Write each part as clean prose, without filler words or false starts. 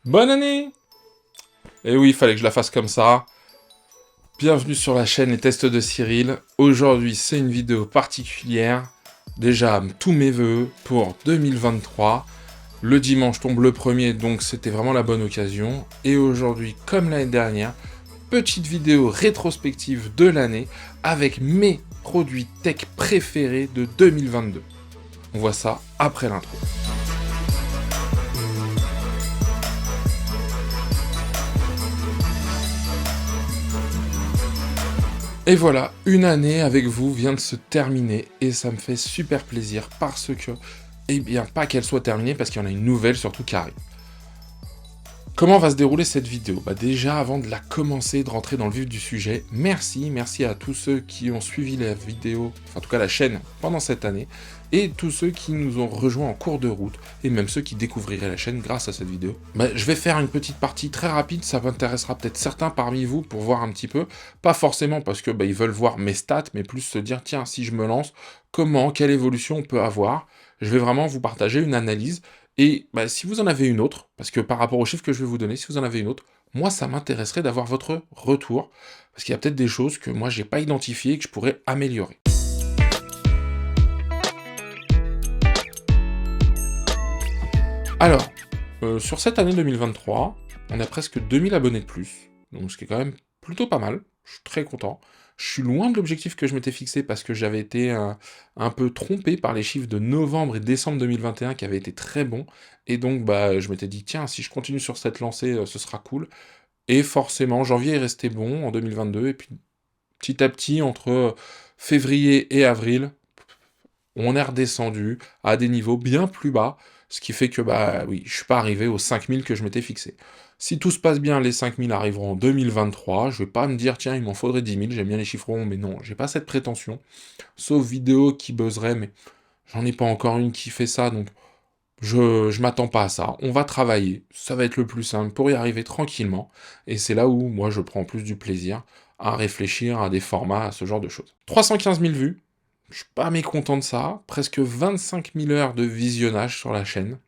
Bonne année! Et oui, il fallait que je la fasse comme ça. Bienvenue sur la chaîne Les Tests de Cyril. Aujourd'hui, c'est une vidéo particulière. Déjà, tous mes vœux pour 2023. Le dimanche tombe le premier, donc c'était vraiment la bonne occasion. Et aujourd'hui, comme l'année dernière, petite vidéo rétrospective de l'année avec mes produits tech préférés de 2022. On voit ça après l'intro. Et voilà, une année avec vous vient de se terminer et ça me fait super plaisir parce que, eh bien, pas qu'elle soit terminée parce qu'il y en a une nouvelle surtout qui arrive. Comment va se dérouler cette vidéo? Déjà, avant de la commencer, de rentrer dans le vif du sujet, merci à tous ceux qui ont suivi la vidéo, enfin en tout cas la chaîne, pendant cette année, et tous ceux qui nous ont rejoints en cours de route, et même ceux qui découvriraient la chaîne grâce à cette vidéo. Je vais faire une petite partie très rapide, ça m'intéressera peut-être certains parmi vous pour voir un petit peu, pas forcément parce que ils veulent voir mes stats, mais plus se dire, tiens, si je me lance, quelle évolution on peut avoir? Je vais vraiment vous partager une analyse, et si vous en avez une autre, parce que par rapport aux chiffres que je vais vous donner, si vous en avez une autre, moi ça m'intéresserait d'avoir votre retour, parce qu'il y a peut-être des choses que moi j'ai pas identifiées et que je pourrais améliorer. Alors, sur cette année 2023, on a presque 2000 abonnés de plus, donc ce qui est quand même plutôt pas mal, je suis très content. Je suis loin de l'objectif que je m'étais fixé parce que j'avais été un peu trompé par les chiffres de novembre et décembre 2021 qui avaient été très bons, et donc je m'étais dit tiens, si je continue sur cette lancée, ce sera cool. Et forcément, janvier est resté bon en 2022, et puis petit à petit, entre février et avril, on est redescendu à des niveaux bien plus bas, ce qui fait que, oui, je suis pas arrivé aux 5000 que je m'étais fixé. Si tout se passe bien, les 5000 arriveront en 2023, je vais pas me dire, tiens, il m'en faudrait 10 000, j'aime bien les chiffres ronds, mais non, j'ai pas cette prétention, sauf vidéo qui buzzerait, mais j'en ai pas encore une qui fait ça, donc je m'attends pas à ça. On va travailler, ça va être le plus simple pour y arriver tranquillement, et c'est là où, moi, je prends plus du plaisir à réfléchir à des formats, à ce genre de choses. 315 000 vues, je suis pas mécontent de ça. Presque 25 000 heures de visionnage sur la chaîne.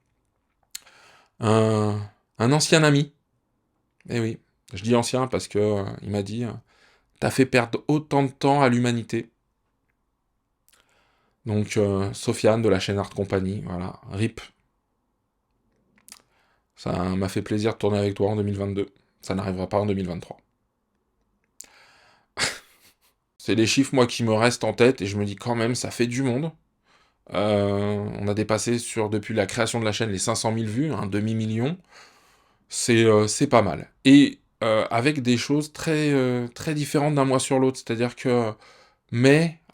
Un ancien ami. Eh oui, je dis ancien parce que il m'a dit t'as fait perdre autant de temps à l'humanité. Donc Sofiane de la chaîne Art Company, voilà, RIP. Ça m'a fait plaisir de tourner avec toi en 2022. Ça n'arrivera pas en 2023. C'est les chiffres, moi, qui me restent en tête et je me dis quand même, ça fait du monde. On a dépassé depuis la création de la chaîne les 500 000 vues, un demi-million. C'est pas mal. Et avec des choses très différentes d'un mois sur l'autre. C'est-à-dire que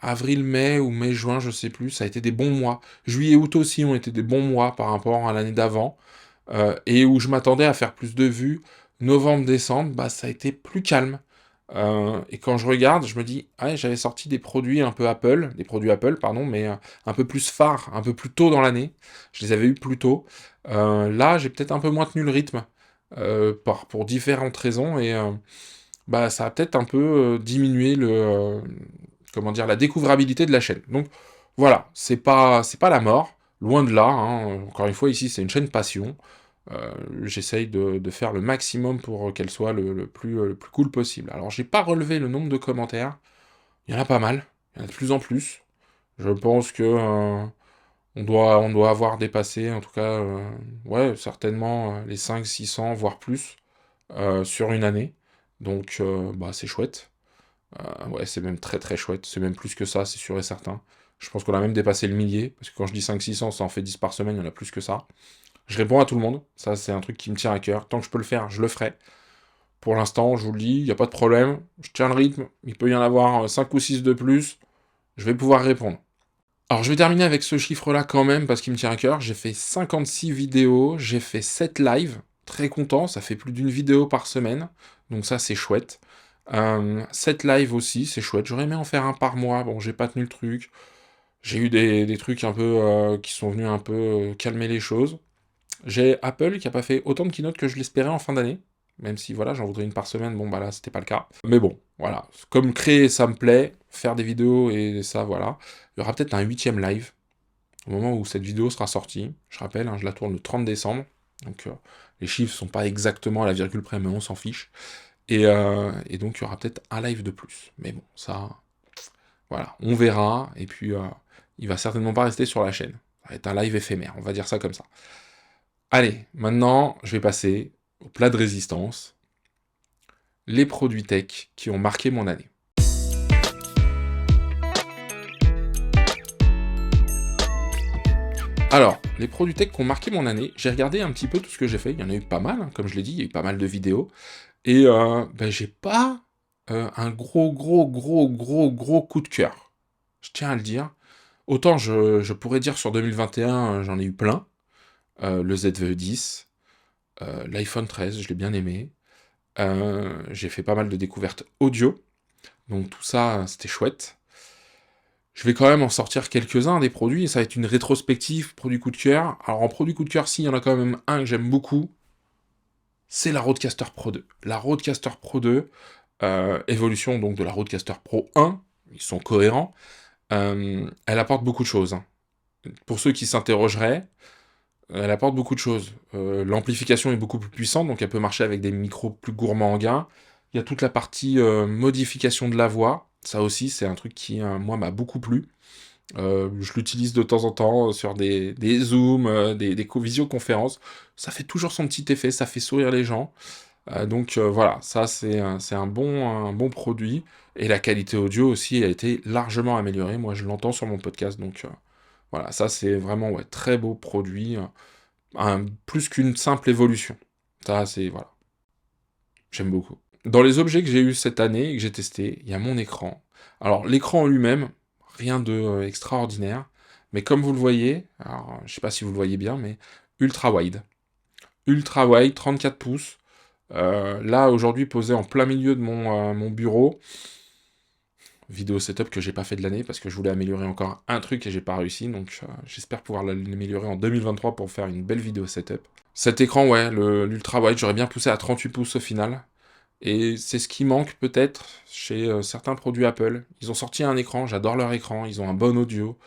avril-mai ou mai-juin, je sais plus, ça a été des bons mois. Juillet-août aussi ont été des bons mois par rapport à l'année d'avant. Et où je m'attendais à faire plus de vues. Novembre-décembre, ça a été plus calme. Et quand je regarde, je me dis, ah, j'avais sorti des produits un peu Apple, des produits Apple, pardon, mais un peu plus phares, un peu plus tôt dans l'année. Je les avais eus plus tôt. Là, j'ai peut-être un peu moins tenu le rythme, pour différentes raisons, et ça a peut-être un peu diminué comment dire, la découvrabilité de la chaîne. Donc voilà, c'est pas la mort, loin de là, hein. Encore une fois, ici, c'est une chaîne passion. J'essaye de faire le maximum pour qu'elle soit le plus cool possible. Alors, j'ai pas relevé le nombre de commentaires. Il y en a pas mal. Il y en a de plus en plus. Je pense que on doit avoir dépassé, en tout cas, ouais, certainement les 500-600, voire plus, sur une année. Donc, c'est chouette. Ouais, c'est même très très chouette. C'est même plus que ça, c'est sûr et certain. Je pense qu'on a même dépassé le millier, parce que quand je dis 500-600, ça en fait 10 par semaine, il y en a plus que ça. Je réponds à tout le monde, ça c'est un truc qui me tient à cœur. Tant que je peux le faire, je le ferai. Pour l'instant, je vous le dis, il n'y a pas de problème. Je tiens le rythme, il peut y en avoir 5 ou 6 de plus. Je vais pouvoir répondre. Alors je vais terminer avec ce chiffre-là quand même, parce qu'il me tient à cœur. J'ai fait 56 vidéos, j'ai fait 7 lives. Très content, ça fait plus d'une vidéo par semaine. Donc ça c'est chouette. 7 lives aussi, c'est chouette. J'aurais aimé en faire un par mois. Bon, j'ai pas tenu le truc. J'ai eu des trucs un peu qui sont venus un peu calmer les choses. J'ai Apple qui a pas fait autant de keynote que je l'espérais en fin d'année, même si voilà, j'en voudrais une par semaine, bon là c'était pas le cas. Mais bon, voilà, comme créer ça me plaît, faire des vidéos et ça voilà. Il y aura peut-être un 8e live, au moment où cette vidéo sera sortie. Je rappelle, hein, je la tourne le 30 décembre. Donc les chiffres sont pas exactement à la virgule près, mais on s'en fiche. Et donc il y aura peut-être un live de plus. Mais bon, ça, voilà, on verra. Et puis il va certainement pas rester sur la chaîne. Ça va être un live éphémère, on va dire ça comme ça. Allez, maintenant, je vais passer au plat de résistance. Les produits tech qui ont marqué mon année. Alors, les produits tech qui ont marqué mon année, j'ai regardé un petit peu tout ce que j'ai fait. Il y en a eu pas mal, hein, comme je l'ai dit, il y a eu pas mal de vidéos. Et j'ai pas un gros coup de cœur. Je tiens à le dire. Autant je pourrais dire sur 2021, j'en ai eu plein. Le ZVE10, l'iPhone 13, je l'ai bien aimé. J'ai fait pas mal de découvertes audio. Donc tout ça, c'était chouette. Je vais quand même en sortir quelques-uns des produits, et ça va être une rétrospective, produit coup de cœur. Alors en produit coup de cœur, si, il y en a quand même un que j'aime beaucoup, c'est la Rodecaster Pro 2. La Rodecaster Pro 2, évolution donc de la Rodecaster Pro 1, ils sont cohérents, elle apporte beaucoup de choses, hein. Pour ceux qui s'interrogeraient, elle apporte beaucoup de choses. L'amplification est beaucoup plus puissante, donc elle peut marcher avec des micros plus gourmands en gain. Il y a toute la partie modification de la voix. Ça aussi, c'est un truc qui, moi, m'a beaucoup plu. Je l'utilise de temps en temps sur des zooms, des visioconférences. Ça fait toujours son petit effet, ça fait sourire les gens. Donc voilà, ça c'est un bon produit. Et la qualité audio aussi a été largement améliorée. Moi, je l'entends sur mon podcast, donc voilà, ça c'est vraiment très beau produit. Plus qu'une simple évolution. Ça, c'est, voilà, j'aime beaucoup. Dans les objets que j'ai eu cette année et que j'ai testé, il y a mon écran. Alors, l'écran en lui-même, rien de extraordinaire, mais comme vous le voyez, alors, je sais pas si vous le voyez bien, mais ultra wide. Ultra wide, 34 pouces. Là, aujourd'hui, posé en plein milieu de mon bureau. Vidéo setup que j'ai pas fait de l'année parce que je voulais améliorer encore un truc et j'ai pas réussi, donc j'espère pouvoir l'améliorer en 2023 pour faire une belle vidéo setup. Cet écran, ouais, l'ultra wide, j'aurais bien poussé à 38 pouces au final. Et c'est ce qui manque peut-être chez certains produits Apple. Ils ont sorti un écran, j'adore leur écran, ils ont un bon audio.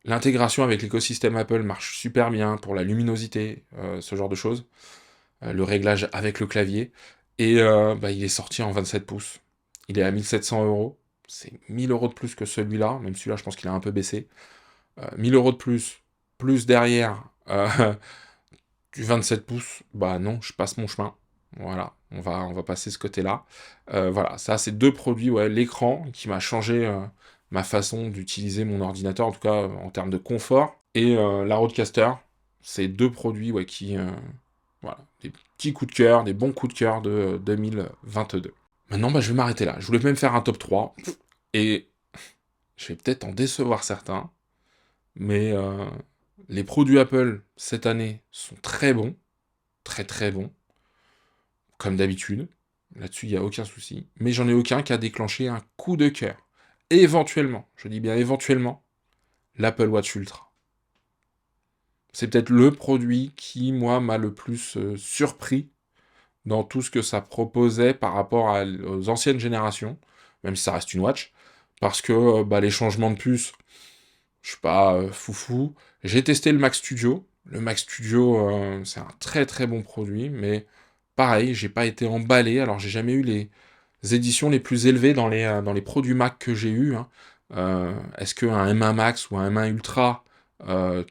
L'intégration avec l'écosystème Apple marche super bien pour la luminosité, ce genre de choses. Le réglage avec le clavier. Et il est sorti en 27 pouces. Il est à 1700 €. C'est 1000 € de plus que celui-là, même celui-là je pense qu'il a un peu baissé. 1000 € de plus derrière du 27 pouces, bah non, je passe mon chemin. Voilà, on va passer ce côté-là. Voilà, ça c'est deux produits, ouais, l'écran qui m'a changé ma façon d'utiliser mon ordinateur, en tout cas en termes de confort, et la Rodecaster, c'est deux produits qui, voilà, des petits coups de cœur, des bons coups de cœur de 2022. Maintenant, je vais m'arrêter là. Je voulais même faire un top 3, et je vais peut-être en décevoir certains, mais les produits Apple cette année sont très bons, très très bons, comme d'habitude. Là-dessus, il n'y a aucun souci. Mais j'en ai aucun qui a déclenché un coup de cœur. Éventuellement, je dis bien éventuellement, l'Apple Watch Ultra. C'est peut-être le produit qui, moi, m'a le plus surpris dans tout ce que ça proposait par rapport aux anciennes générations, même si ça reste une watch, parce que les changements de puce, je suis pas foufou. J'ai testé le Mac Studio. Le Mac Studio, c'est un très très bon produit, mais pareil, j'ai pas été emballé. Alors, j'ai jamais eu les éditions les plus élevées dans les produits Mac que j'ai eu, hein. Est-ce qu'un M1 Max ou un M1 Ultra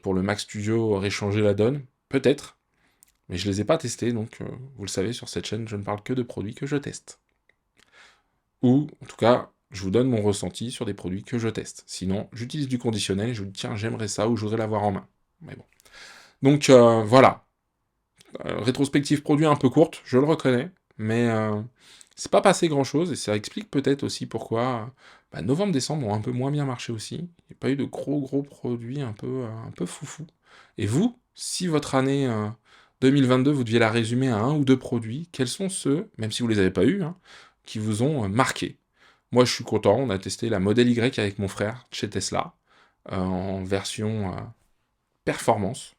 pour le Mac Studio aurait changé la donne? Peut-être. Mais je les ai pas testés, donc vous le savez, sur cette chaîne, je ne parle que de produits que je teste. Ou, en tout cas, je vous donne mon ressenti sur des produits que je teste. Sinon, j'utilise du conditionnel et je vous dis, tiens, j'aimerais ça ou je voudrais l'avoir en main. Mais bon. Donc, voilà. Rétrospective produit un peu courte, je le reconnais, mais c'est pas passé grand-chose, et ça explique peut-être aussi pourquoi novembre-décembre ont un peu moins bien marché aussi. Il n'y a pas eu de gros produits un peu foufou. Et vous, si votre année 2022, vous deviez la résumer à un ou deux produits, quels sont ceux, même si vous les avez pas eus, hein, qui vous ont marqué? Moi, je suis content, on a testé la Model Y avec mon frère chez Tesla, en version performance.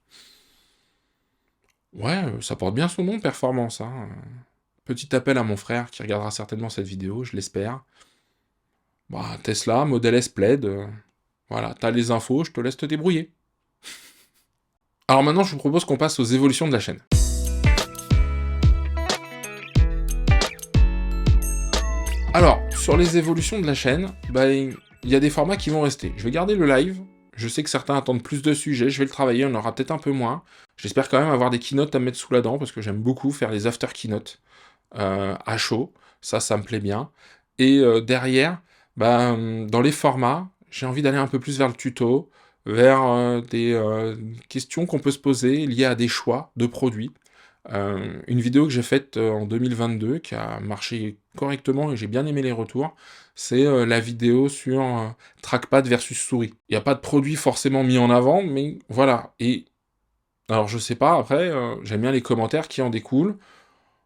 Ouais, ça porte bien son nom, performance, hein. Petit appel à mon frère qui regardera certainement cette vidéo, je l'espère. Tesla, Model S Plaid, voilà, t'as les infos, je te laisse te débrouiller. Alors maintenant, je vous propose qu'on passe aux évolutions de la chaîne. Alors, sur les évolutions de la chaîne, il y a des formats qui vont rester. Je vais garder le live. Je sais que certains attendent plus de sujets. Je vais le travailler. On aura peut-être un peu moins. J'espère quand même avoir des keynotes à mettre sous la dent parce que j'aime beaucoup faire les after keynotes à chaud. Ça me plaît bien. Et derrière, dans les formats, j'ai envie d'aller un peu plus vers le tuto, vers des questions qu'on peut se poser liées à des choix de produits. Une vidéo que j'ai faite en 2022 qui a marché correctement et j'ai bien aimé les retours, c'est la vidéo sur trackpad versus souris. Il n'y a pas de produit forcément mis en avant, mais voilà. Et alors je sais pas, après, j'aime bien les commentaires qui en découlent.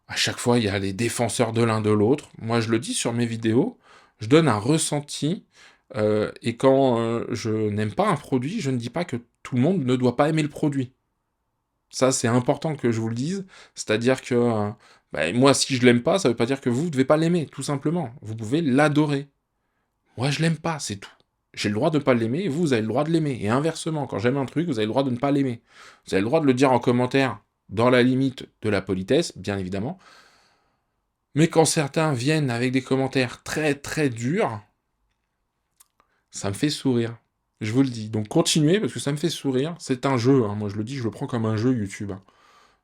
À chaque fois, il y a les défenseurs de l'un de l'autre. Moi, je le dis sur mes vidéos, je donne un ressenti, et quand je n'aime pas un produit, je ne dis pas que tout le monde ne doit pas aimer le produit. Ça, c'est important que je vous le dise. C'est-à-dire que moi, si je l'aime pas, ça veut pas dire que vous devez pas l'aimer, tout simplement. Vous pouvez l'adorer. Moi, je l'aime pas, c'est tout. J'ai le droit de pas l'aimer, et vous avez le droit de l'aimer. Et inversement, quand j'aime un truc, vous avez le droit de ne pas l'aimer. Vous avez le droit de le dire en commentaire, dans la limite de la politesse, bien évidemment. Mais quand certains viennent avec des commentaires très très durs, ça me fait sourire. Je vous le dis. Donc continuez, parce que ça me fait sourire. C'est un jeu, hein. Moi je le dis, je le prends comme un jeu YouTube.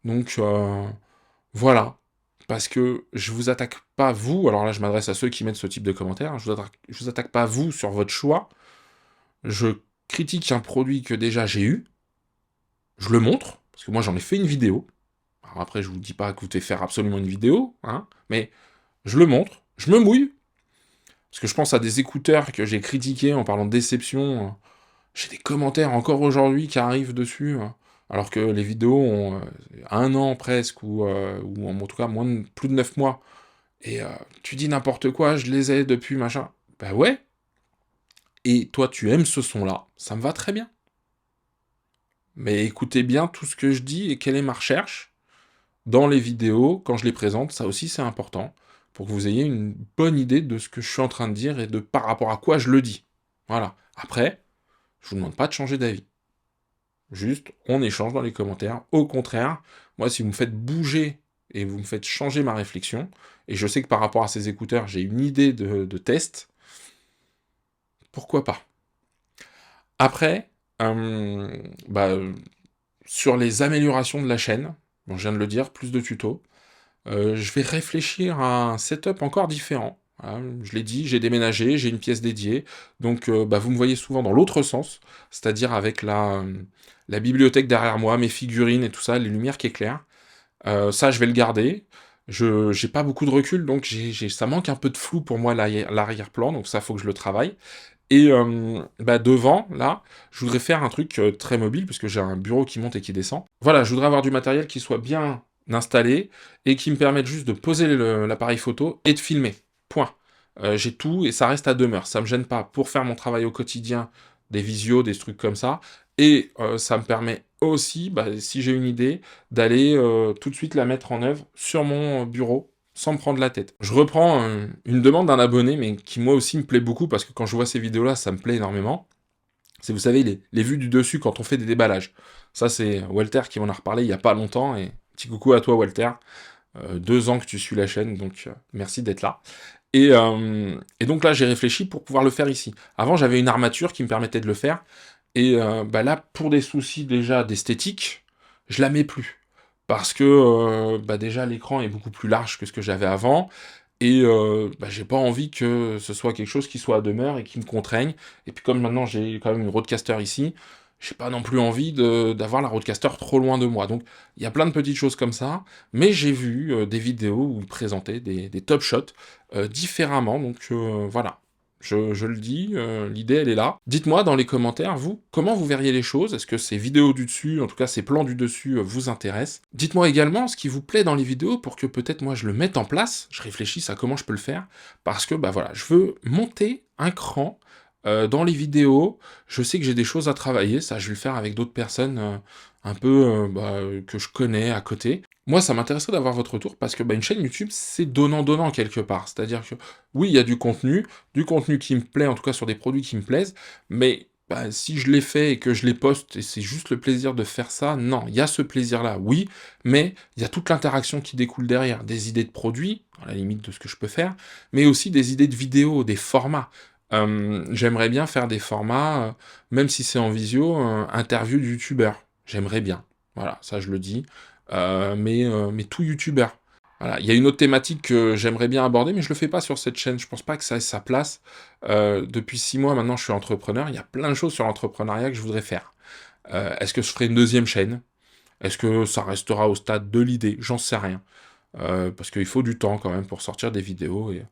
Donc voilà. Parce que je vous attaque pas vous, alors là je m'adresse à ceux qui mettent ce type de commentaires, je vous attaque pas vous sur votre choix, je critique un produit que déjà j'ai eu, je le montre, parce que moi j'en ai fait une vidéo, alors après je vous dis pas que vous devez faire absolument une vidéo, hein, mais je le montre, je me mouille, parce que je pense à des écouteurs que j'ai critiqués en parlant de déception, j'ai des commentaires encore aujourd'hui qui arrivent dessus, alors que les vidéos ont 1 an presque, ou en tout cas plus de 9 mois. Et tu dis n'importe quoi, je les ai depuis, machin. Bah ouais. Et toi, tu aimes ce son-là, ça me va très bien. Mais écoutez bien tout ce que je dis et quelle est ma recherche dans les vidéos, quand je les présente, ça aussi c'est important, pour que vous ayez une bonne idée de ce que je suis en train de dire et de par rapport à quoi je le dis. Voilà. Après, je vous demande pas de changer d'avis. Juste, on échange dans les commentaires. Au contraire, moi, si vous me faites bouger et vous me faites changer ma réflexion, et je sais que par rapport à ces écouteurs, j'ai une idée de test, pourquoi pas? Après, sur les améliorations de la chaîne, bon, je viens de le dire, plus de tutos, je vais réfléchir à un setup encore différent. Voilà, je l'ai dit, j'ai déménagé, j'ai une pièce dédiée, donc vous me voyez souvent dans l'autre sens, c'est-à-dire avec la bibliothèque derrière moi, mes figurines et tout ça, les lumières qui éclairent. Ça, je vais le garder. J'ai pas beaucoup de recul, donc ça manque un peu de flou pour moi l'arrière-plan, donc ça, faut que je le travaille. Et devant, là, je voudrais faire un truc très mobile, parce que j'ai un bureau qui monte et qui descend. Voilà, je voudrais avoir du matériel qui soit bien installé, et qui me permette juste de poser l'appareil photo et de filmer. Point. J'ai tout, et ça reste à demeure. Ça me gêne pas pour faire mon travail au quotidien, des visios, des trucs comme ça, et ça me permet aussi, si j'ai une idée, d'aller tout de suite la mettre en œuvre sur mon bureau, sans me prendre la tête. Je reprends une demande d'un abonné, mais qui moi aussi me plaît beaucoup, parce que quand je vois ces vidéos-là, ça me plaît énormément. C'est, vous savez, les vues du dessus quand on fait des déballages. Ça, c'est Walter qui m'en a reparlé il y a pas longtemps, et petit coucou à toi, Walter. 2 ans que tu suis la chaîne, donc merci d'être là. Et donc là, j'ai réfléchi pour pouvoir le faire ici. Avant, j'avais une armature qui me permettait de le faire, et là, pour des soucis déjà d'esthétique, je la mets plus. Parce que déjà l'écran est beaucoup plus large que ce que j'avais avant, et j'ai pas envie que ce soit quelque chose qui soit à demeure et qui me contraigne. Et puis comme maintenant j'ai quand même une Rodecaster ici, j'ai pas non plus envie d'avoir la Rodecaster trop loin de moi. Donc il y a plein de petites choses comme ça, mais j'ai vu des vidéos où ils présentaient des top shots différemment, donc voilà. Je le dis, l'idée elle est là. Dites-moi dans les commentaires, vous, comment vous verriez les choses? Est-ce que ces vidéos du dessus, en tout cas ces plans du dessus, vous intéressent? Dites-moi également ce qui vous plaît dans les vidéos pour que peut-être moi je le mette en place, je réfléchisse à comment je peux le faire, parce que voilà, je veux monter un cran dans les vidéos. Je sais que j'ai des choses à travailler, ça je vais le faire avec d'autres personnes un peu que je connais à côté. Moi, ça m'intéresserait d'avoir votre retour, parce que une chaîne YouTube, c'est donnant-donnant quelque part. C'est-à-dire que, oui, il y a du contenu qui me plaît, en tout cas sur des produits qui me plaisent, mais bah, si je les fais et que je les poste et c'est juste le plaisir de faire ça, non. Il y a ce plaisir-là, oui, mais il y a toute l'interaction qui découle derrière. Des idées de produits, à la limite de ce que je peux faire, mais aussi des idées de vidéos, des formats. J'aimerais bien faire des formats, même si c'est en visio, interview de youtubeurs. J'aimerais bien. Voilà, ça je le dis. Mais tout youtubeur. Voilà, il y a une autre thématique que j'aimerais bien aborder, mais je le fais pas sur cette chaîne. Je pense pas que ça ait sa place. Depuis 6 mois maintenant, je suis entrepreneur. Il y a plein de choses sur l'entrepreneuriat que je voudrais faire. Est-ce que je ferai une deuxième chaîne? Est-ce que ça restera au stade de l'idée? J'en sais rien. Parce qu'il faut du temps quand même pour sortir des vidéos. Et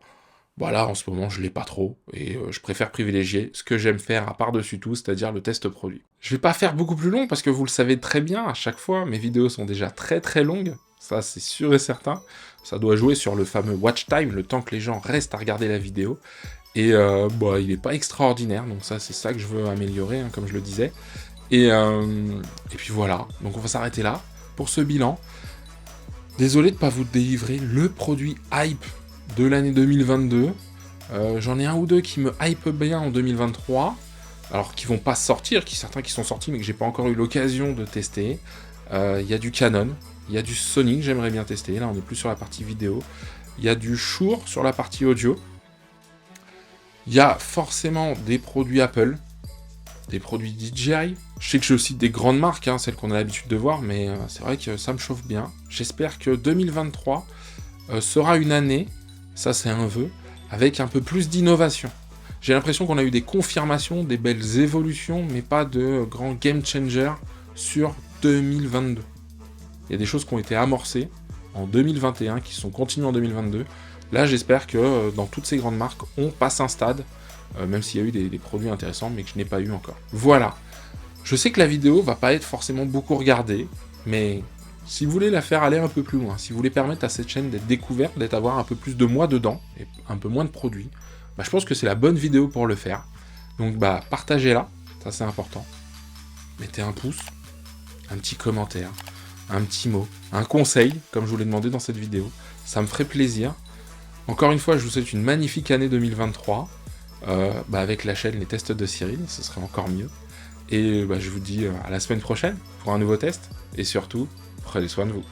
voilà, en ce moment, je l'ai pas trop. Et je préfère privilégier ce que j'aime faire à part dessus tout, c'est-à-dire le test produit. Je vais pas faire beaucoup plus long parce que vous le savez très bien, à chaque fois, mes vidéos sont déjà très très longues. Ça, c'est sûr et certain. Ça doit jouer sur le fameux watch time, le temps que les gens restent à regarder la vidéo. Et bah, il est pas extraordinaire, donc ça, c'est ça que je veux améliorer, hein, comme je le disais. Et puis voilà, donc on va s'arrêter là pour ce bilan. Désolé de pas vous délivrer le produit hype de l'année 2022. J'en ai un ou deux qui me hype bien en 2023. Alors qui vont pas sortir, certains qui sont sortis mais que j'ai pas encore eu l'occasion de tester. Il y a du Canon, il y a du Sony que j'aimerais bien tester, là on est plus sur la partie vidéo. Il y a du Shure sur la partie audio. Il y a forcément des produits Apple, des produits DJI. Je sais que je cite des grandes marques, hein, celles qu'on a l'habitude de voir, mais c'est vrai que ça me chauffe bien. J'espère que 2023 sera une année, ça c'est un vœu, avec un peu plus d'innovation. J'ai l'impression qu'on a eu des confirmations, des belles évolutions, mais pas de grands game changers sur 2022. Il y a des choses qui ont été amorcées en 2021, qui sont continuées en 2022. Là, j'espère que dans toutes ces grandes marques, on passe un stade, même s'il y a eu des produits intéressants, mais que je n'ai pas eu encore. Voilà. Je sais que la vidéo va pas être forcément beaucoup regardée, mais si vous voulez la faire aller un peu plus loin, si vous voulez permettre à cette chaîne d'être découverte, d'être avoir un peu plus de moi dedans, et un peu moins de produits, bah, je pense que c'est la bonne vidéo pour le faire. Donc bah partagez-la, ça c'est important. Mettez un pouce, un petit commentaire, un petit mot, un conseil, comme je vous l'ai demandé dans cette vidéo. Ça me ferait plaisir. Encore une fois, je vous souhaite une magnifique année 2023. Avec la chaîne Les Tests de Cyril, ce serait encore mieux. Et je vous dis à la semaine prochaine pour un nouveau test. Et surtout, prenez soin de vous.